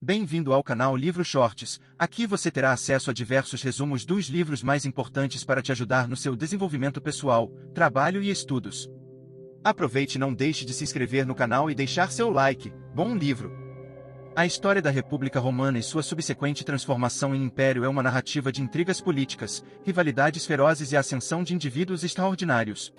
Bem-vindo ao canal Livro Shorts. Aqui você terá acesso a diversos resumos dos livros mais importantes para te ajudar no seu desenvolvimento pessoal, trabalho e estudos. Aproveite e não deixe de se inscrever no canal e deixar seu like. Bom livro! A história da República Romana e sua subsequente transformação em império é uma narrativa de intrigas políticas, rivalidades ferozes e a ascensão de indivíduos extraordinários.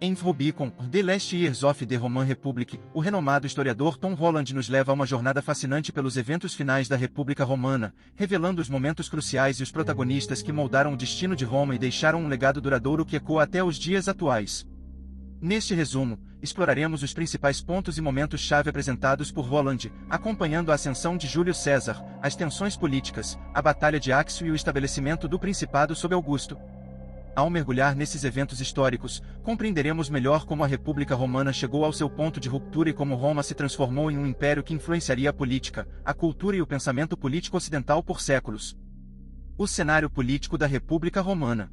Em Rubicon, The Last Years of the Roman Republic, o renomado historiador Tom Holland nos leva a uma jornada fascinante pelos eventos finais da República Romana, revelando os momentos cruciais e os protagonistas que moldaram o destino de Roma e deixaram um legado duradouro que ecoa até os dias atuais. Neste resumo, exploraremos os principais pontos e momentos-chave apresentados por Holland, acompanhando a ascensão de Júlio César, as tensões políticas, a Batalha de Axio e o estabelecimento do Principado sob Augusto. Ao mergulhar nesses eventos históricos, compreenderemos melhor como a República Romana chegou ao seu ponto de ruptura e como Roma se transformou em um império que influenciaria a política, a cultura e o pensamento político ocidental por séculos. O cenário político da República Romana.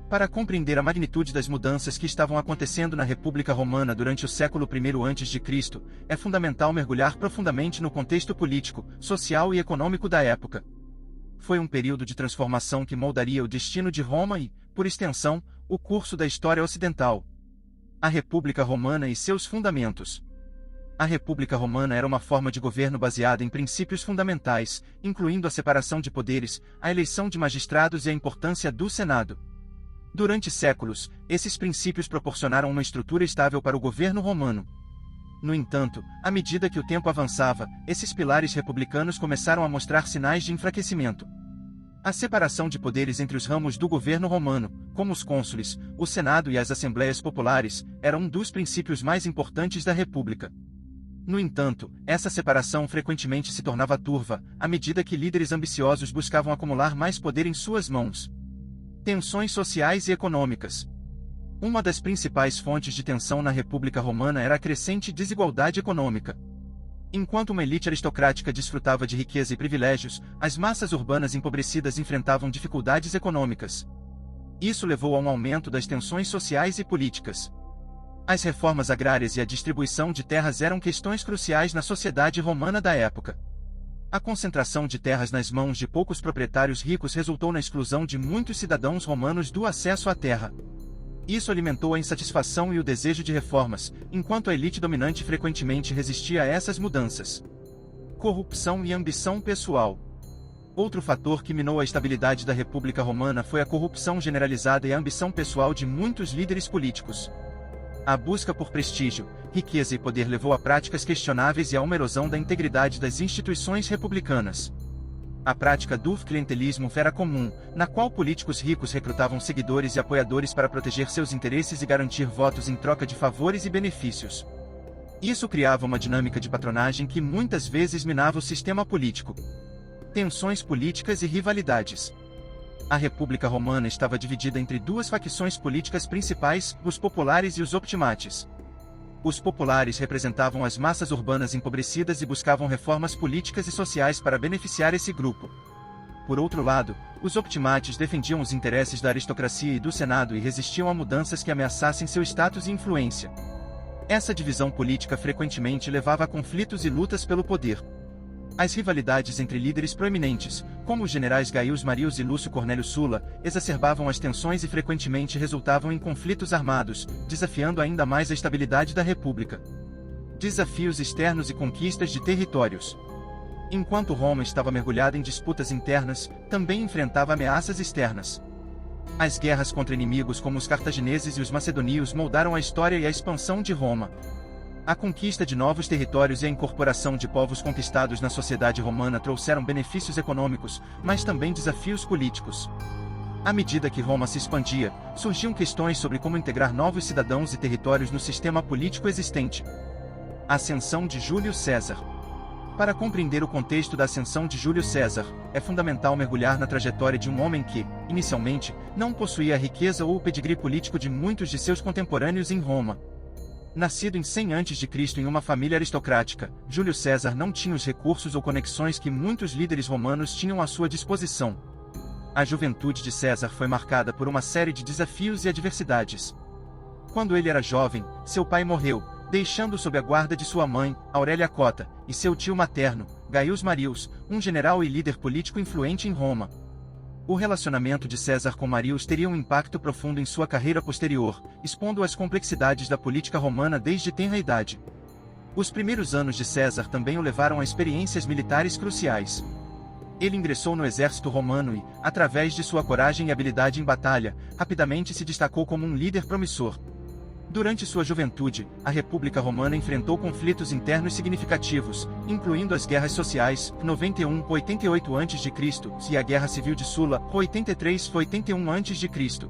Para compreender a magnitude das mudanças que estavam acontecendo na República Romana durante o século I a.C., é fundamental mergulhar profundamente no contexto político, social e econômico da época. Foi um período de transformação que moldaria o destino de Roma e, por extensão, o curso da história ocidental. A República Romana e seus fundamentos. A República Romana era uma forma de governo baseada em princípios fundamentais, incluindo a separação de poderes, a eleição de magistrados e a importância do Senado. Durante séculos, esses princípios proporcionaram uma estrutura estável para o governo romano. No entanto, à medida que o tempo avançava, esses pilares republicanos começaram a mostrar sinais de enfraquecimento. A separação de poderes entre os ramos do governo romano, como os cônsules, o Senado e as Assembleias Populares, era um dos princípios mais importantes da República. No entanto, essa separação frequentemente se tornava turva, à medida que líderes ambiciosos buscavam acumular mais poder em suas mãos. Tensões sociais e econômicas. Uma das principais fontes de tensão na República Romana era a crescente desigualdade econômica. Enquanto uma elite aristocrática desfrutava de riqueza e privilégios, as massas urbanas empobrecidas enfrentavam dificuldades econômicas. Isso levou a um aumento das tensões sociais e políticas. As reformas agrárias e a distribuição de terras eram questões cruciais na sociedade romana da época. A concentração de terras nas mãos de poucos proprietários ricos resultou na exclusão de muitos cidadãos romanos do acesso à terra. Isso alimentou a insatisfação e o desejo de reformas, enquanto a elite dominante frequentemente resistia a essas mudanças. Corrupção e ambição pessoal. Outro fator que minou a estabilidade da República Romana foi a corrupção generalizada e a ambição pessoal de muitos líderes políticos. A busca por prestígio, riqueza e poder levou a práticas questionáveis e a uma erosão da integridade das instituições republicanas. A prática do clientelismo era comum, na qual políticos ricos recrutavam seguidores e apoiadores para proteger seus interesses e garantir votos em troca de favores e benefícios. Isso criava uma dinâmica de patronagem que muitas vezes minava o sistema político. Tensões políticas e rivalidades. A República Romana estava dividida entre duas facções políticas principais, os populares e os optimates. Os populares representavam as massas urbanas empobrecidas e buscavam reformas políticas e sociais para beneficiar esse grupo. Por outro lado, os optimates defendiam os interesses da aristocracia e do Senado e resistiam a mudanças que ameaçassem seu status e influência. Essa divisão política frequentemente levava a conflitos e lutas pelo poder. As rivalidades entre líderes proeminentes, como os generais Gaius Marius e Lúcio Cornélio Sulla, exacerbavam as tensões e frequentemente resultavam em conflitos armados, desafiando ainda mais a estabilidade da República. Desafios externos e conquistas de territórios. Enquanto Roma estava mergulhada em disputas internas, também enfrentava ameaças externas. As guerras contra inimigos como os cartagineses e os macedônios moldaram a história e a expansão de Roma. A conquista de novos territórios e a incorporação de povos conquistados na sociedade romana trouxeram benefícios econômicos, mas também desafios políticos. À medida que Roma se expandia, surgiam questões sobre como integrar novos cidadãos e territórios no sistema político existente. A ascensão de Júlio César. Para compreender o contexto da ascensão de Júlio César, é fundamental mergulhar na trajetória de um homem que, inicialmente, não possuía a riqueza ou o pedigree político de muitos de seus contemporâneos em Roma. Nascido em 100 a.C. em uma família aristocrática, Júlio César não tinha os recursos ou conexões que muitos líderes romanos tinham à sua disposição. A juventude de César foi marcada por uma série de desafios e adversidades. Quando ele era jovem, seu pai morreu, deixando sob a guarda de sua mãe, Aurélia Cota, e seu tio materno, Gaius Marius, um general e líder político influente em Roma. O relacionamento de César com Marius teria um impacto profundo em sua carreira posterior, expondo as complexidades da política romana desde tenra idade. Os primeiros anos de César também o levaram a experiências militares cruciais. Ele ingressou no exército romano e, através de sua coragem e habilidade em batalha, rapidamente se destacou como um líder promissor. Durante sua juventude, a República Romana enfrentou conflitos internos significativos, incluindo as guerras sociais, 91-88 a.C., e a Guerra Civil de Sula, 83-81 a.C.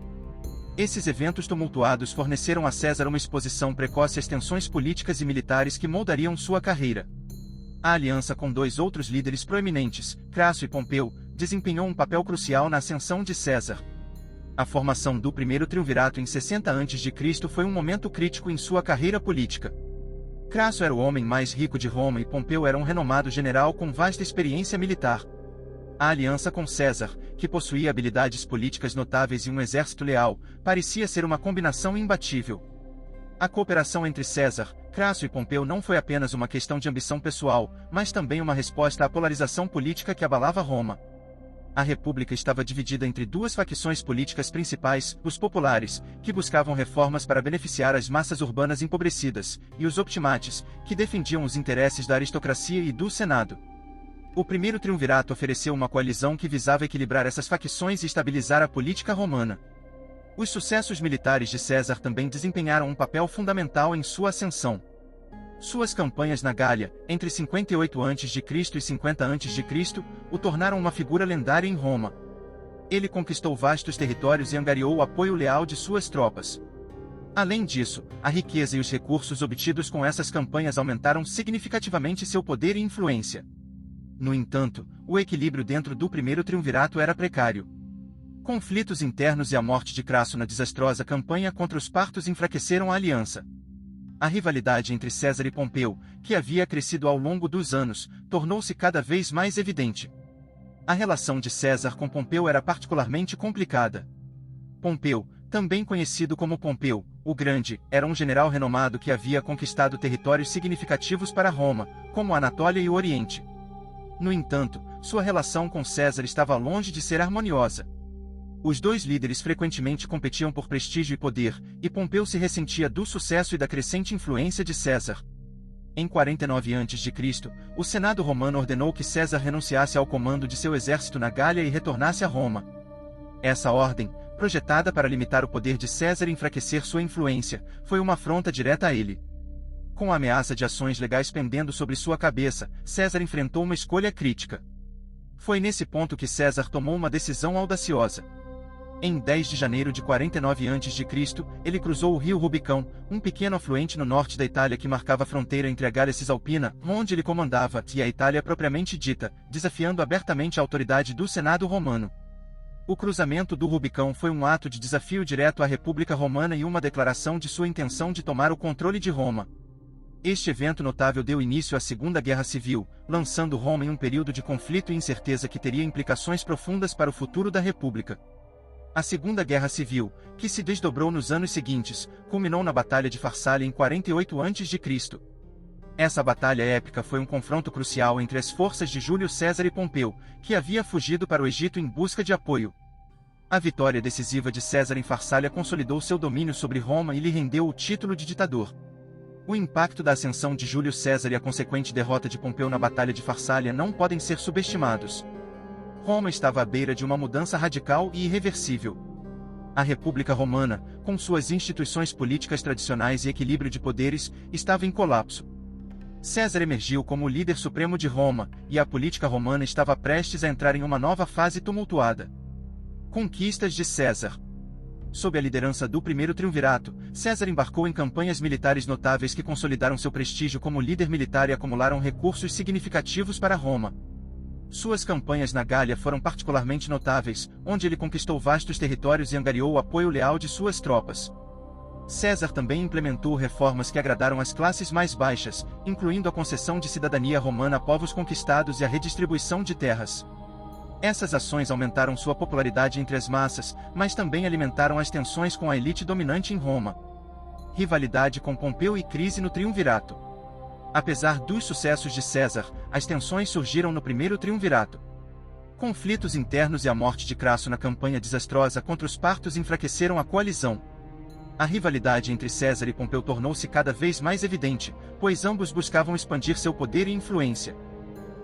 Esses eventos tumultuados forneceram a César uma exposição precoce às tensões políticas e militares que moldariam sua carreira. A aliança com dois outros líderes proeminentes, Crasso e Pompeu, desempenhou um papel crucial na ascensão de César. A formação do primeiro triunvirato em 60 a.C. foi um momento crítico em sua carreira política. Crasso era o homem mais rico de Roma e Pompeu era um renomado general com vasta experiência militar. A aliança com César, que possuía habilidades políticas notáveis e um exército leal, parecia ser uma combinação imbatível. A cooperação entre César, Crasso e Pompeu não foi apenas uma questão de ambição pessoal, mas também uma resposta à polarização política que abalava Roma. A República estava dividida entre duas facções políticas principais, os populares, que buscavam reformas para beneficiar as massas urbanas empobrecidas, e os optimates, que defendiam os interesses da aristocracia e do Senado. O primeiro triunvirato ofereceu uma coalizão que visava equilibrar essas facções e estabilizar a política romana. Os sucessos militares de César também desempenharam um papel fundamental em sua ascensão. Suas campanhas na Gália, entre 58 a.C. e 50 a.C., o tornaram uma figura lendária em Roma. Ele conquistou vastos territórios e angariou o apoio leal de suas tropas. Além disso, a riqueza e os recursos obtidos com essas campanhas aumentaram significativamente seu poder e influência. No entanto, o equilíbrio dentro do primeiro triunvirato era precário. Conflitos internos e a morte de Crasso na desastrosa campanha contra os partos enfraqueceram a aliança. A rivalidade entre César e Pompeu, que havia crescido ao longo dos anos, tornou-se cada vez mais evidente. A relação de César com Pompeu era particularmente complicada. Pompeu, também conhecido como Pompeu, o Grande, era um general renomado que havia conquistado territórios significativos para Roma, como a Anatólia e o Oriente. No entanto, sua relação com César estava longe de ser harmoniosa. Os dois líderes frequentemente competiam por prestígio e poder, e Pompeu se ressentia do sucesso e da crescente influência de César. Em 49 a.C., o Senado romano ordenou que César renunciasse ao comando de seu exército na Gália e retornasse a Roma. Essa ordem, projetada para limitar o poder de César e enfraquecer sua influência, foi uma afronta direta a ele. Com a ameaça de ações legais pendendo sobre sua cabeça, César enfrentou uma escolha crítica. Foi nesse ponto que César tomou uma decisão audaciosa. Em 10 de janeiro de 49 a.C., ele cruzou o rio Rubicão, um pequeno afluente no norte da Itália que marcava a fronteira entre a Gália Cisalpina, onde ele comandava, e a Itália propriamente dita, desafiando abertamente a autoridade do Senado romano. O cruzamento do Rubicão foi um ato de desafio direto à República Romana e uma declaração de sua intenção de tomar o controle de Roma. Este evento notável deu início à Segunda Guerra Civil, lançando Roma em um período de conflito e incerteza que teria implicações profundas para o futuro da República. A Segunda Guerra Civil, que se desdobrou nos anos seguintes, culminou na Batalha de Farsália em 48 a.C. Essa batalha épica foi um confronto crucial entre as forças de Júlio César e Pompeu, que havia fugido para o Egito em busca de apoio. A vitória decisiva de César em Farsália consolidou seu domínio sobre Roma e lhe rendeu o título de ditador. O impacto da ascensão de Júlio César e a consequente derrota de Pompeu na Batalha de Farsália não podem ser subestimados. Roma estava à beira de uma mudança radical e irreversível. A República Romana, com suas instituições políticas tradicionais e equilíbrio de poderes, estava em colapso. César emergiu como o líder supremo de Roma, e a política romana estava prestes a entrar em uma nova fase tumultuada. Conquistas de César. Sob a liderança do primeiro triunvirato, César embarcou em campanhas militares notáveis que consolidaram seu prestígio como líder militar e acumularam recursos significativos para Roma. Suas campanhas na Gália foram particularmente notáveis, onde ele conquistou vastos territórios e angariou o apoio leal de suas tropas. César também implementou reformas que agradaram as classes mais baixas, incluindo a concessão de cidadania romana a povos conquistados e a redistribuição de terras. Essas ações aumentaram sua popularidade entre as massas, mas também alimentaram as tensões com a elite dominante em Roma. Rivalidade com Pompeu e crise no triunvirato. Apesar dos sucessos de César, as tensões surgiram no primeiro triunvirato. Conflitos internos e a morte de Crasso na campanha desastrosa contra os partos enfraqueceram a coalizão. A rivalidade entre César e Pompeu tornou-se cada vez mais evidente, pois ambos buscavam expandir seu poder e influência.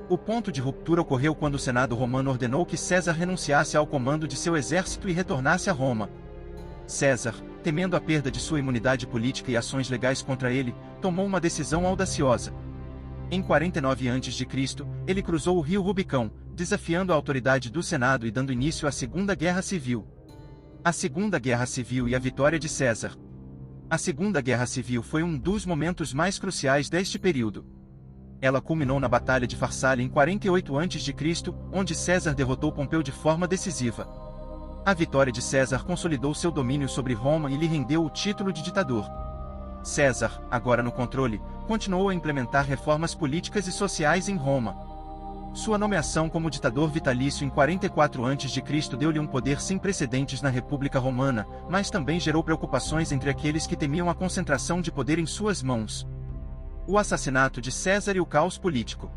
O ponto de ruptura ocorreu quando o Senado romano ordenou que César renunciasse ao comando de seu exército e retornasse a Roma. César, temendo a perda de sua imunidade política e ações legais contra ele, tomou uma decisão audaciosa. Em 49 a.C., ele cruzou o rio Rubicão, desafiando a autoridade do Senado e dando início à Segunda Guerra Civil. A Segunda Guerra Civil e a vitória de César. A Segunda Guerra Civil foi um dos momentos mais cruciais deste período. Ela culminou na Batalha de Farsália em 48 a.C., onde César derrotou Pompeu de forma decisiva. A vitória de César consolidou seu domínio sobre Roma e lhe rendeu o título de ditador. César, agora no controle, continuou a implementar reformas políticas e sociais em Roma. Sua nomeação como ditador vitalício em 44 a.C. deu-lhe um poder sem precedentes na República Romana, mas também gerou preocupações entre aqueles que temiam a concentração de poder em suas mãos. O assassinato de César e o caos político.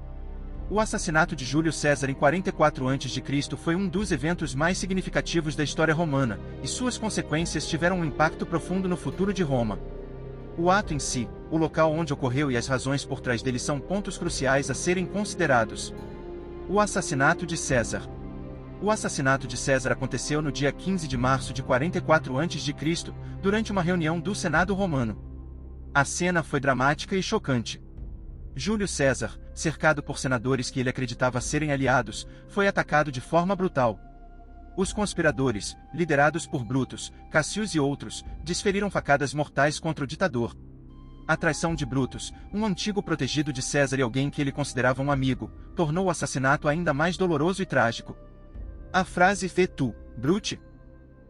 O assassinato de Júlio César em 44 a.C. foi um dos eventos mais significativos da história romana, e suas consequências tiveram um impacto profundo no futuro de Roma. O ato em si, o local onde ocorreu e as razões por trás dele são pontos cruciais a serem considerados. O assassinato de César. O assassinato de César aconteceu no dia 15 de março de 44 a.C., durante uma reunião do Senado romano. A cena foi dramática e chocante. Júlio César, cercado por senadores que ele acreditava serem aliados, foi atacado de forma brutal. Os conspiradores, liderados por Brutus, Cassius e outros, desferiram facadas mortais contra o ditador. A traição de Brutus, um antigo protegido de César e alguém que ele considerava um amigo, tornou o assassinato ainda mais doloroso e trágico. A frase "Fê tu, Brute?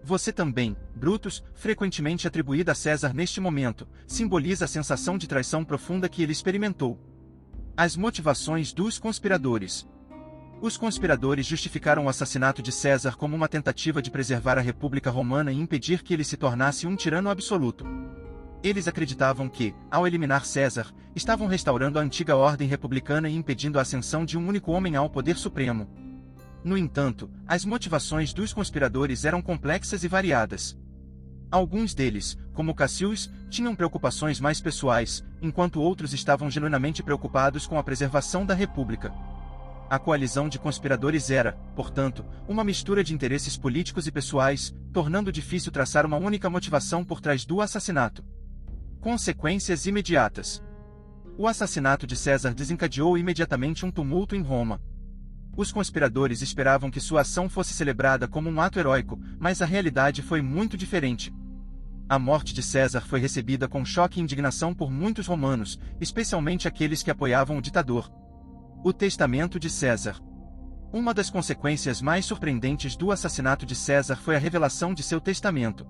Você também, Brutus", frequentemente atribuída a César neste momento, simboliza a sensação de traição profunda que ele experimentou. As motivações dos conspiradores. Os conspiradores justificaram o assassinato de César como uma tentativa de preservar a República Romana e impedir que ele se tornasse um tirano absoluto. Eles acreditavam que, ao eliminar César, estavam restaurando a antiga ordem republicana e impedindo a ascensão de um único homem ao poder supremo. No entanto, as motivações dos conspiradores eram complexas e variadas. Alguns deles, como Cassius, tinham preocupações mais pessoais, enquanto outros estavam genuinamente preocupados com a preservação da República. A coalizão de conspiradores era, portanto, uma mistura de interesses políticos e pessoais, tornando difícil traçar uma única motivação por trás do assassinato. Consequências imediatas. O assassinato de César desencadeou imediatamente um tumulto em Roma. Os conspiradores esperavam que sua ação fosse celebrada como um ato heróico, mas a realidade foi muito diferente. A morte de César foi recebida com choque e indignação por muitos romanos, especialmente aqueles que apoiavam o ditador. O testamento de César. Uma das consequências mais surpreendentes do assassinato de César foi a revelação de seu testamento.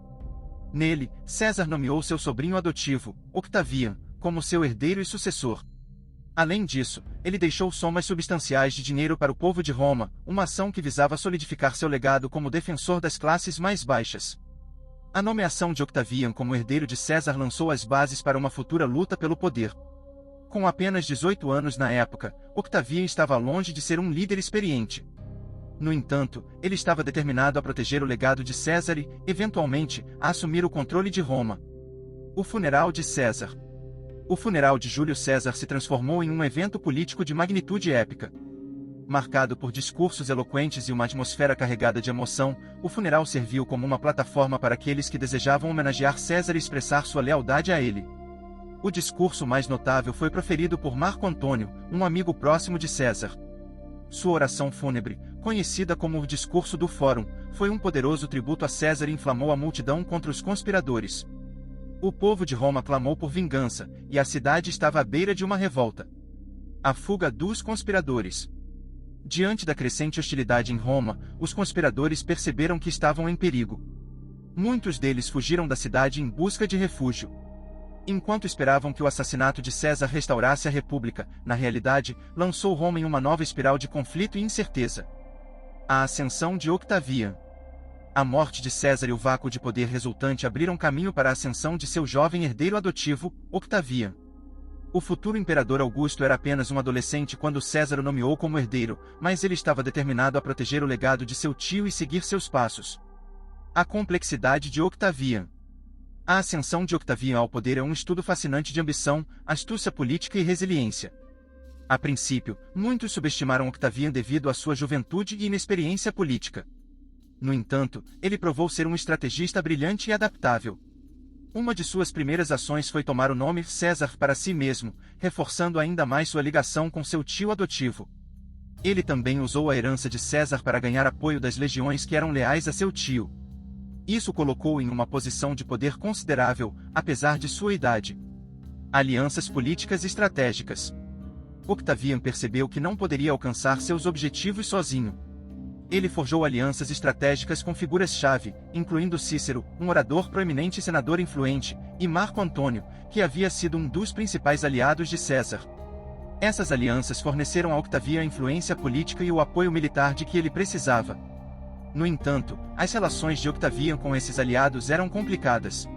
Nele, César nomeou seu sobrinho adotivo, Octavian, como seu herdeiro e sucessor. Além disso, ele deixou somas substanciais de dinheiro para o povo de Roma, uma ação que visava solidificar seu legado como defensor das classes mais baixas. A nomeação de Octavian como herdeiro de César lançou as bases para uma futura luta pelo poder. Com apenas 18 anos na época, Octavian estava longe de ser um líder experiente. No entanto, ele estava determinado a proteger o legado de César e, eventualmente, a assumir o controle de Roma. O funeral de César. O funeral de Júlio César se transformou em um evento político de magnitude épica. Marcado por discursos eloquentes e uma atmosfera carregada de emoção, o funeral serviu como uma plataforma para aqueles que desejavam homenagear César e expressar sua lealdade a ele. O discurso mais notável foi proferido por Marco Antônio, um amigo próximo de César. Sua oração fúnebre, conhecida como o Discurso do Fórum, foi um poderoso tributo a César e inflamou a multidão contra os conspiradores. O povo de Roma clamou por vingança, e a cidade estava à beira de uma revolta. A fuga dos conspiradores. Diante da crescente hostilidade em Roma, os conspiradores perceberam que estavam em perigo. Muitos deles fugiram da cidade em busca de refúgio. Enquanto esperavam que o assassinato de César restaurasse a República, na realidade, lançou Roma em uma nova espiral de conflito e incerteza. A ascensão de Octavian. A morte de César e o vácuo de poder resultante abriram caminho para a ascensão de seu jovem herdeiro adotivo, Octavian. O futuro imperador Augusto era apenas um adolescente quando César o nomeou como herdeiro, mas ele estava determinado a proteger o legado de seu tio e seguir seus passos. A complexidade de Octavian. A ascensão de Octavian ao poder é um estudo fascinante de ambição, astúcia política e resiliência. A princípio, muitos subestimaram Octavian devido à sua juventude e inexperiência política. No entanto, ele provou ser um estrategista brilhante e adaptável. Uma de suas primeiras ações foi tomar o nome César para si mesmo, reforçando ainda mais sua ligação com seu tio adotivo. Ele também usou a herança de César para ganhar apoio das legiões que eram leais a seu tio. Isso o colocou em uma posição de poder considerável, apesar de sua idade. Alianças políticas estratégicas. Octavian percebeu que não poderia alcançar seus objetivos sozinho. Ele forjou alianças estratégicas com figuras-chave, incluindo Cícero, um orador proeminente e senador influente, e Marco Antônio, que havia sido um dos principais aliados de César. Essas alianças forneceram a Octavian a influência política e o apoio militar de que ele precisava. No entanto, as relações de Octavian com esses aliados eram complicadas.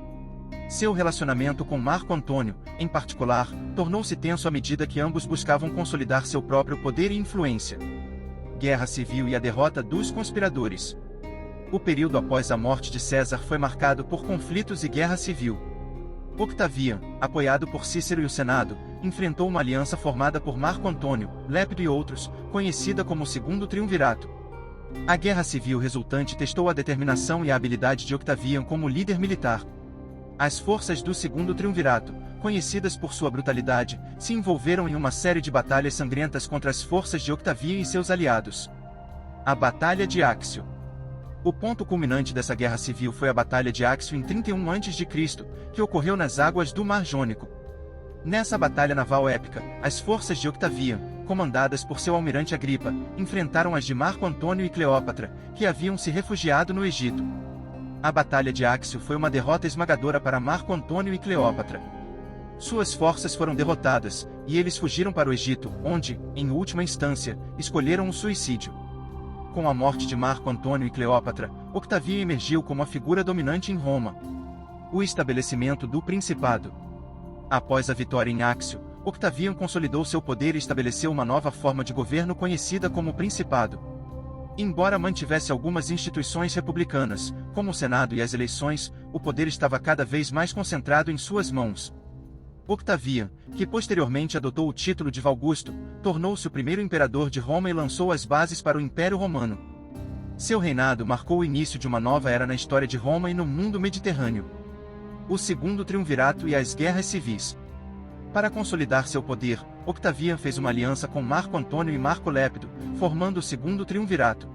Seu relacionamento com Marco Antônio, em particular, tornou-se tenso à medida que ambos buscavam consolidar seu próprio poder e influência. Guerra Civil e a derrota dos conspiradores. O período após a morte de César foi marcado por conflitos e guerra civil. Octavian, apoiado por Cícero e o Senado, enfrentou uma aliança formada por Marco Antônio, Lépido e outros, conhecida como o Segundo Triunvirato. A guerra civil resultante testou a determinação e a habilidade de Octavian como líder militar. As forças do Segundo Triunvirato, conhecidas por sua brutalidade, se envolveram em uma série de batalhas sangrentas contra as forças de Octavian e seus aliados. A Batalha de Áxio. O ponto culminante dessa guerra civil foi a Batalha de Áxio em 31 a.C., que ocorreu nas águas do Mar Jônico. Nessa batalha naval épica, as forças de Octavian, comandadas por seu almirante Agripa, enfrentaram as de Marco Antônio e Cleópatra, que haviam se refugiado no Egito. A Batalha de Áxio foi uma derrota esmagadora para Marco Antônio e Cleópatra. Suas forças foram derrotadas, e eles fugiram para o Egito, onde, em última instância, escolheram o suicídio. Com a morte de Marco Antônio e Cleópatra, Octavian emergiu como a figura dominante em Roma. O estabelecimento do Principado. Após a vitória em Áxio, Octavian consolidou seu poder e estabeleceu uma nova forma de governo conhecida como Principado. Embora mantivesse algumas instituições republicanas, como o Senado e as eleições, o poder estava cada vez mais concentrado em suas mãos. Octavian, que posteriormente adotou o título de Valgusto, tornou-se o primeiro imperador de Roma e lançou as bases para o Império Romano. Seu reinado marcou o início de uma nova era na história de Roma e no mundo mediterrâneo. O Segundo Triunvirato e as Guerras Civis. Para consolidar seu poder, Octavian fez uma aliança com Marco Antônio e Marco Lépido, formando o Segundo Triunvirato.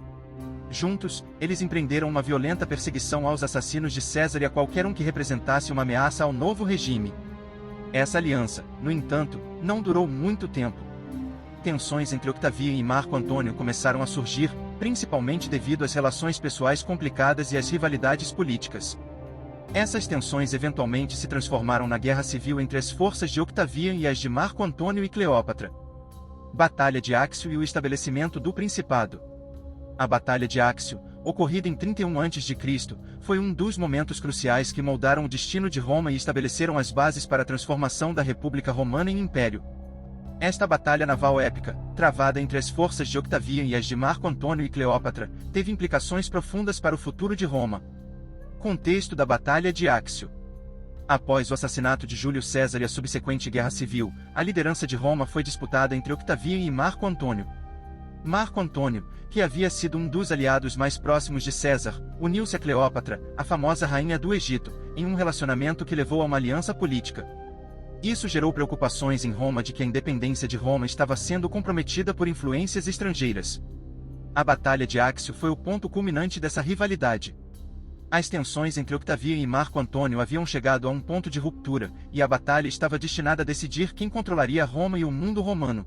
Juntos, eles empreenderam uma violenta perseguição aos assassinos de César e a qualquer um que representasse uma ameaça ao novo regime. Essa aliança, no entanto, não durou muito tempo. Tensões entre Octavian e Marco Antônio começaram a surgir, principalmente devido às relações pessoais complicadas e às rivalidades políticas. Essas tensões eventualmente se transformaram na guerra civil entre as forças de Octavian e as de Marco Antônio e Cleópatra. Batalha de Áxio e o estabelecimento do Principado. A Batalha de Áxio, ocorrida em 31 a.C., foi um dos momentos cruciais que moldaram o destino de Roma e estabeleceram as bases para a transformação da República Romana em Império. Esta batalha naval épica, travada entre as forças de Octavian e as de Marco Antônio e Cleópatra, teve implicações profundas para o futuro de Roma. Contexto da Batalha de Áxio. Após o assassinato de Júlio César e a subsequente guerra civil, a liderança de Roma foi disputada entre Octavian e Marco Antônio. Marco Antônio, que havia sido um dos aliados mais próximos de César, uniu-se a Cleópatra, a famosa rainha do Egito, em um relacionamento que levou a uma aliança política. Isso gerou preocupações em Roma de que a independência de Roma estava sendo comprometida por influências estrangeiras. A Batalha de Áxio foi o ponto culminante dessa rivalidade. As tensões entre Octavian e Marco Antônio haviam chegado a um ponto de ruptura, e a batalha estava destinada a decidir quem controlaria Roma e o mundo romano.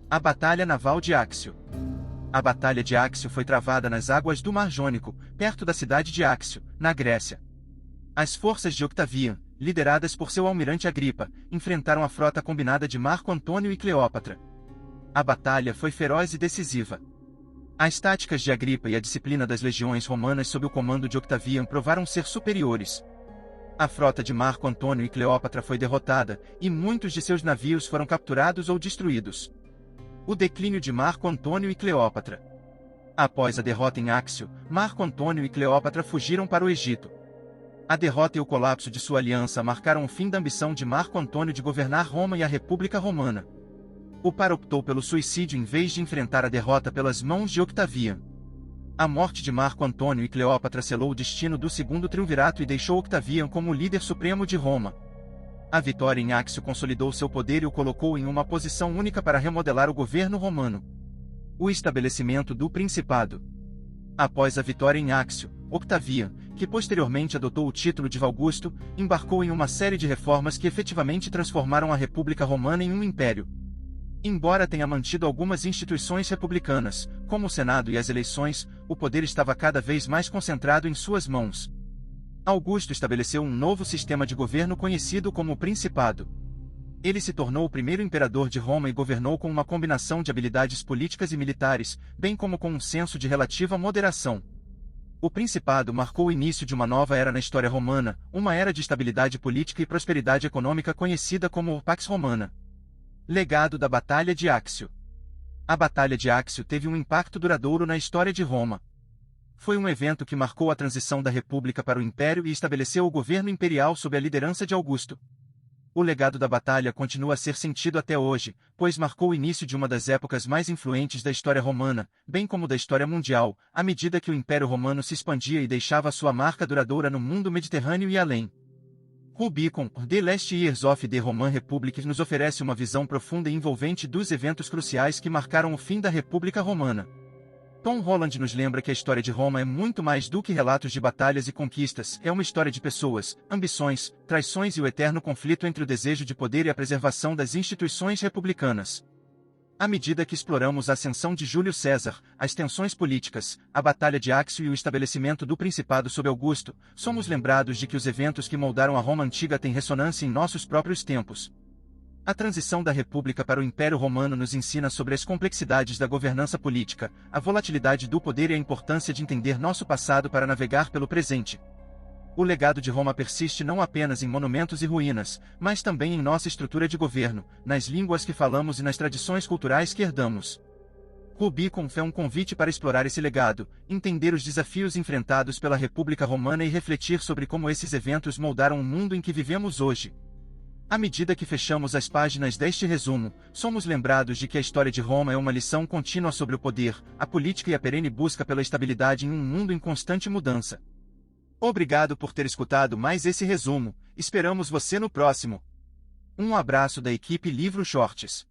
A Batalha Naval de Áxio. A Batalha de Áxio foi travada nas águas do Mar Jônico, perto da cidade de Áxio, na Grécia. As forças de Octavian, lideradas por seu almirante Agripa, enfrentaram a frota combinada de Marco Antônio e Cleópatra. A batalha foi feroz e decisiva. As táticas de Agripa e a disciplina das legiões romanas sob o comando de Octavian provaram ser superiores. A frota de Marco Antônio e Cleópatra foi derrotada, e muitos de seus navios foram capturados ou destruídos. O declínio de Marco Antônio e Cleópatra. Após a derrota em Áxio, Marco Antônio e Cleópatra fugiram para o Egito. A derrota e o colapso de sua aliança marcaram o fim da ambição de Marco Antônio de governar Roma e a República Romana. O par optou pelo suicídio em vez de enfrentar a derrota pelas mãos de Octaviano. A morte de Marco Antônio e Cleópatra selou o destino do segundo triunvirato e deixou Octaviano como líder supremo de Roma. A vitória em Áxio consolidou seu poder e o colocou em uma posição única para remodelar o governo romano. O estabelecimento do Principado. Após a vitória em Áxio, Octaviano, que posteriormente adotou o título de Augusto, embarcou em uma série de reformas que efetivamente transformaram a República Romana em um império. Embora tenha mantido algumas instituições republicanas, como o Senado e as eleições, o poder estava cada vez mais concentrado em suas mãos. Augusto estabeleceu um novo sistema de governo conhecido como o Principado. Ele se tornou o primeiro imperador de Roma e governou com uma combinação de habilidades políticas e militares, bem como com um senso de relativa moderação. O Principado marcou o início de uma nova era na história romana, uma era de estabilidade política e prosperidade econômica conhecida como a Pax Romana. Legado da Batalha de Áxio. A Batalha de Áxio teve um impacto duradouro na história de Roma. Foi um evento que marcou a transição da República para o Império e estabeleceu o governo imperial sob a liderança de Augusto. O legado da batalha continua a ser sentido até hoje, pois marcou o início de uma das épocas mais influentes da história romana, bem como da história mundial, à medida que o Império Romano se expandia e deixava sua marca duradoura no mundo mediterrâneo e além. Rubicon, The Last Years of the Roman Republic nos oferece uma visão profunda e envolvente dos eventos cruciais que marcaram o fim da República Romana. Tom Holland nos lembra que a história de Roma é muito mais do que relatos de batalhas e conquistas, é uma história de pessoas, ambições, traições e o eterno conflito entre o desejo de poder e a preservação das instituições republicanas. À medida que exploramos a ascensão de Júlio César, as tensões políticas, a Batalha de Áxio e o estabelecimento do Principado sob Augusto, somos lembrados de que os eventos que moldaram a Roma antiga têm ressonância em nossos próprios tempos. A transição da República para o Império Romano nos ensina sobre as complexidades da governança política, a volatilidade do poder e a importância de entender nosso passado para navegar pelo presente. O legado de Roma persiste não apenas em monumentos e ruínas, mas também em nossa estrutura de governo, nas línguas que falamos e nas tradições culturais que herdamos. Rubicon é um convite para explorar esse legado, entender os desafios enfrentados pela República Romana e refletir sobre como esses eventos moldaram o mundo em que vivemos hoje. À medida que fechamos as páginas deste resumo, somos lembrados de que a história de Roma é uma lição contínua sobre o poder, a política e a perene busca pela estabilidade em um mundo em constante mudança. Obrigado por ter escutado mais esse resumo, esperamos você no próximo. Um abraço da equipe Livro Shorts.